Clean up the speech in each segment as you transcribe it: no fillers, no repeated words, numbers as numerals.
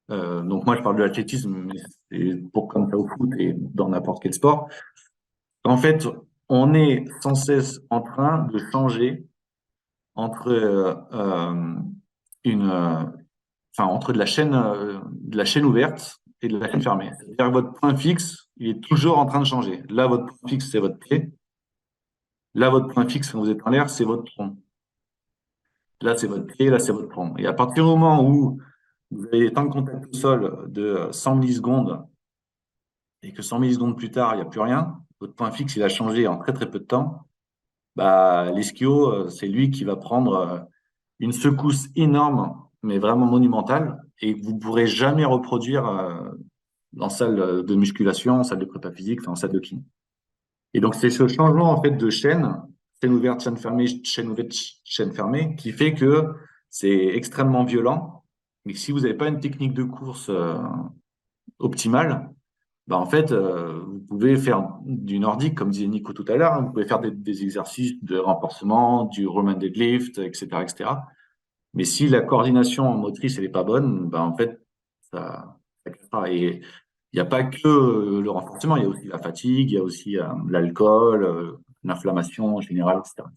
Donc moi, je parle de l'athlétisme, mais c'est pour comme ça au foot et dans n'importe quel sport. En fait, on est sans cesse en train de changer entre une, enfin entre de la chaîne ouverte et de la chaîne fermée. C'est-à-dire que votre point fixe, il est toujours en train de changer. Là, votre point fixe, c'est votre pied. Là, votre point fixe, quand vous êtes en l'air, c'est votre tronc. Là, c'est votre pied, là, c'est votre tronc. Et à partir du moment où vous avez des temps de contact au sol de 100 millisecondes et que 100 millisecondes plus tard, il n'y a plus rien, votre point fixe, il a changé en très très peu de temps, bah, l'ischio, c'est lui qui va prendre une secousse énorme, mais vraiment monumentale, et que vous ne pourrez jamais reproduire en salle de musculation, en salle de prépa physique, enfin, en salle de kiné. Et donc, c'est ce changement en fait de chaîne ouverte, chaîne ouverte, chaîne fermée, qui fait que c'est extrêmement violent. Mais si vous n'avez pas une technique de course optimale, bah en fait, vous pouvez faire du nordique, comme disait Nico tout à l'heure, hein, vous pouvez faire des exercices de renforcement, du Roman deadlift, etc., etc. Mais si la coordination motrice elle est pas bonne, bah en fait, ça casse pas. Et il n'y a pas que le renforcement, il y a aussi la fatigue, il y a aussi l'alcool, l'inflammation en général, etc.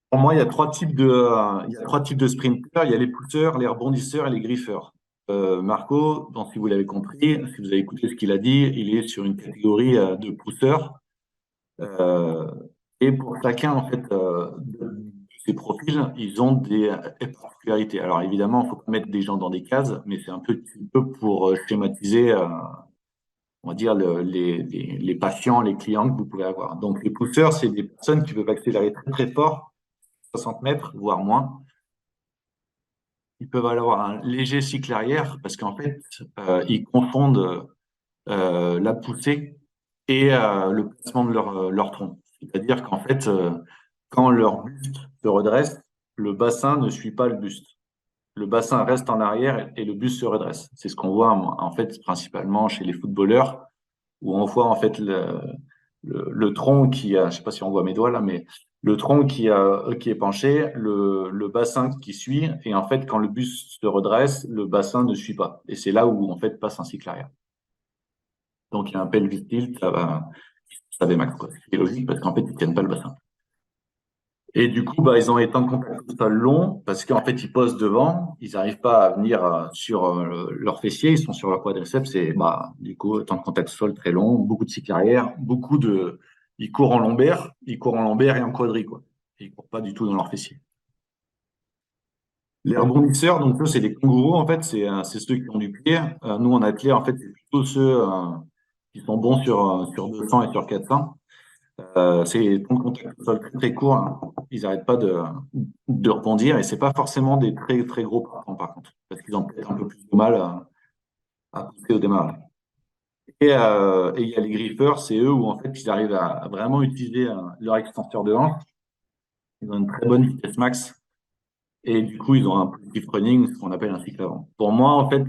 Pour moi, il y a trois types de sprinters. Il y a les pousseurs, les rebondisseurs et les griffeurs. Marco, donc, si vous l'avez compris, si vous avez écouté ce qu'il a dit, il est sur une catégorie de pousseurs. Euh, et pour chacun, en fait, de ces profils, ils ont des particularités. Alors évidemment, il faut pas mettre des gens dans des cases, mais c'est un petit peu pour schématiser, on va dire, les patients, les clients que vous pouvez avoir. Donc les pousseurs, c'est des personnes qui peuvent accélérer très très fort, 60 mètres, voire moins. Ils peuvent avoir un léger cycle arrière parce qu'en fait, ils confondent la poussée et le placement de leur tronc. C'est-à-dire qu'en fait, quand leur buste se redresse, le bassin ne suit pas le buste. Le bassin reste en arrière et le buste se redresse. C'est ce qu'on voit en fait principalement chez les footballeurs, où on voit en fait le tronc qui a, je sais pas si on voit mes doigts là, mais le tronc qui est penché, le bassin qui suit, et en fait quand le buste se redresse, le bassin ne suit pas. Et c'est là où en fait passe un cycle arrière. Donc il y a un pelvic tilt, ça démaxe quoi. C'est logique parce qu'en fait ils tiennent pas le bassin. Et du coup, bah, ils ont les temps de contact au sol longs parce qu'en fait, ils posent devant, ils n'arrivent pas à venir sur leurs fessiers, ils sont sur leur quadriceps et bah, du coup, temps de contact au sol très long, beaucoup de cycles arrière, ils courent en lombaire et en quadri, quoi. Ils courent pas du tout dans leurs fessiers. Les rebondisseurs, donc eux, c'est les kangourous, en fait, c'est ceux qui ont du pied. Nous, en athlète, en fait, c'est plutôt ceux qui sont bons sur 200 et sur 400. C'est des temps de contact au sol très, très courts, hein. Ils n'arrêtent pas de rebondir et c'est pas forcément des très, très gros partants, par contre, parce qu'ils ont peut-être un peu plus de mal à pousser au démarrage. Et il y a les griffeurs, c'est eux où en fait ils arrivent à vraiment utiliser leur extenseur de hanche. Ils ont une très bonne vitesse max et du coup ils ont un positive running, ce qu'on appelle un cycle avant. Pour moi, en fait,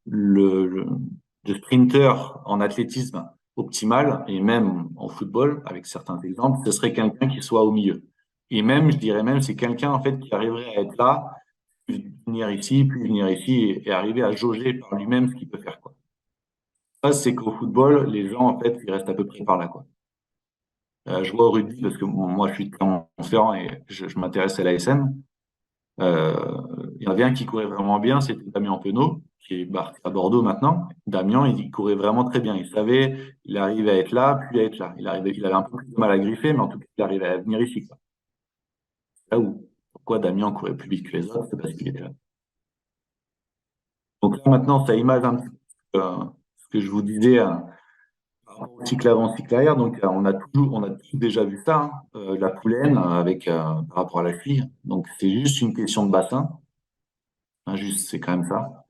le sprinter en athlétisme optimal et même en football, avec certains exemples, ce serait quelqu'un qui soit au milieu. Et même, je dirais même, c'est quelqu'un en fait qui arriverait à être là, puis venir ici et arriver à jauger par lui-même ce qu'il peut faire, quoi. Ça, c'est qu'au football, les gens en fait, ils restent à peu près par là, quoi. Je vois au rugby parce que bon, moi je suis de Clermont-Ferrand et je m'intéresse à l'ASM. Il y en avait un qui courait vraiment bien, c'était Damien Penaud, qui est à Bordeaux maintenant. Damien, il courait vraiment très bien. Il savait, il arrivait à être là, puis à être là. Il avait un peu plus de mal à griffer, mais en tout cas, il arrivait à venir ici, quoi. Là où, pourquoi Damien courait plus vite que les autres, c'est parce qu'il était là. Donc là, maintenant, ça image un petit peu ce que je vous disais, par rapport au cycle avant, cycle arrière. Donc, on a tous déjà vu ça, hein, la poulaine avec, par rapport à la fille. Donc, c'est juste une question de bassin. Hein, juste, c'est quand même ça.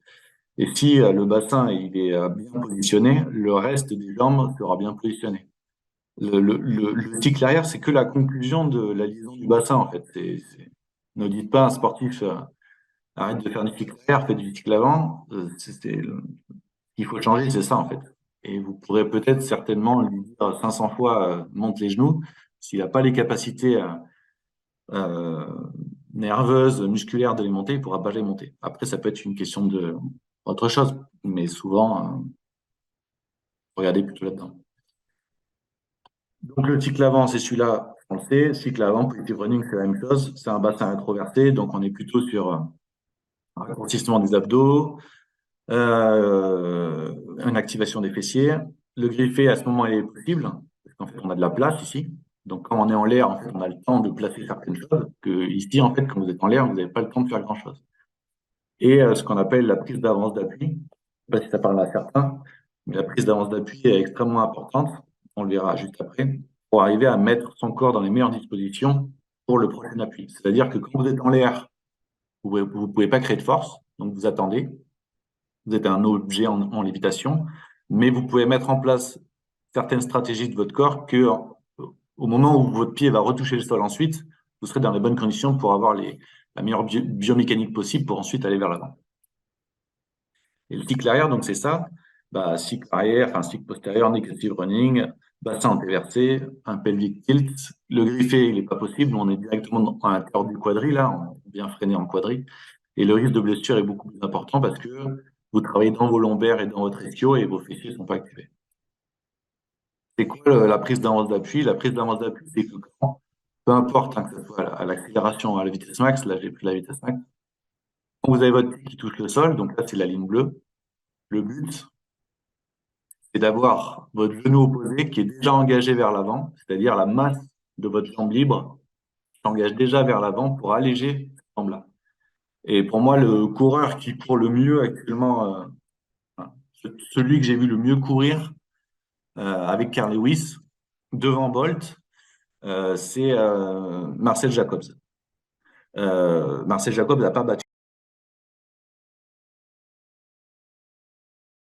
Et si le bassin il est bien positionné, le reste des jambes sera bien positionné. Le cycle arrière, c'est que la conclusion de la liaison du bassin, en fait. Ne dites pas à un sportif, arrête de faire du cycle arrière, fais du cycle avant. Ce qu'il faut changer, c'est ça, en fait. Et vous pourrez peut-être certainement lui dire 500 fois, monte les genoux. S'il n'a pas les capacités euh, nerveuse, musculaire de les monter, il ne pourra pas les monter. Après, ça peut être une question de autre chose, mais souvent, regardez plutôt là-dedans. Donc, le cycle avant, c'est celui-là, on le sait. Cycle avant, positive running, c'est la même chose. C'est un bassin introversé, donc on est plutôt sur un raccourcissement des abdos, une activation des fessiers. Le griffé, à ce moment, il est possible, parce qu'en fait, on a de la place ici. Donc, quand on est en l'air, en fait, on a le temps de placer certaines choses, que ici, en fait, quand vous êtes en l'air, vous n'avez pas le temps de faire grand-chose. Et ce qu'on appelle la prise d'avance d'appui. Je ne sais pas si ça parle à certains, mais la prise d'avance d'appui est extrêmement importante, on le verra juste après, pour arriver à mettre son corps dans les meilleures dispositions pour le prochain appui. C'est-à-dire que quand vous êtes en l'air, vous ne pouvez pas créer de force, donc vous attendez, vous êtes un objet en lévitation, mais vous pouvez mettre en place certaines stratégies de votre corps que, au moment où votre pied va retoucher le sol ensuite, vous serez dans les bonnes conditions pour avoir la meilleure biomécanique possible pour ensuite aller vers l'avant. Et le cycle arrière, donc c'est ça. Bah, cycle arrière, enfin cycle postérieur, negative running, bassin antéversé, un pelvic tilt. Le griffé, il n'est pas possible. On est directement à l'intérieur du quadri, là, on est bien freiné en quadri. Et le risque de blessure est beaucoup plus important parce que vous travaillez dans vos lombaires et dans votre ischio et vos fessiers ne sont pas activés. C'est quoi la prise d'avance d'appui? La prise d'avance d'appui, c'est que peu importe hein, que ce soit à l'accélération, à la vitesse max, là j'ai pris la vitesse max, quand vous avez votre pied qui touche le sol, donc là c'est la ligne bleue, le but, c'est d'avoir votre genou opposé qui est déjà engagé vers l'avant, c'est-à-dire la masse de votre jambe libre s'engage déjà vers l'avant pour alléger cette jambe-là. Et pour moi, le coureur qui court le mieux actuellement, celui que j'ai vu le mieux courir avec Carl Lewis devant Bolt, c'est Marcel Jacobs. Marcel Jacobs n'a pas battu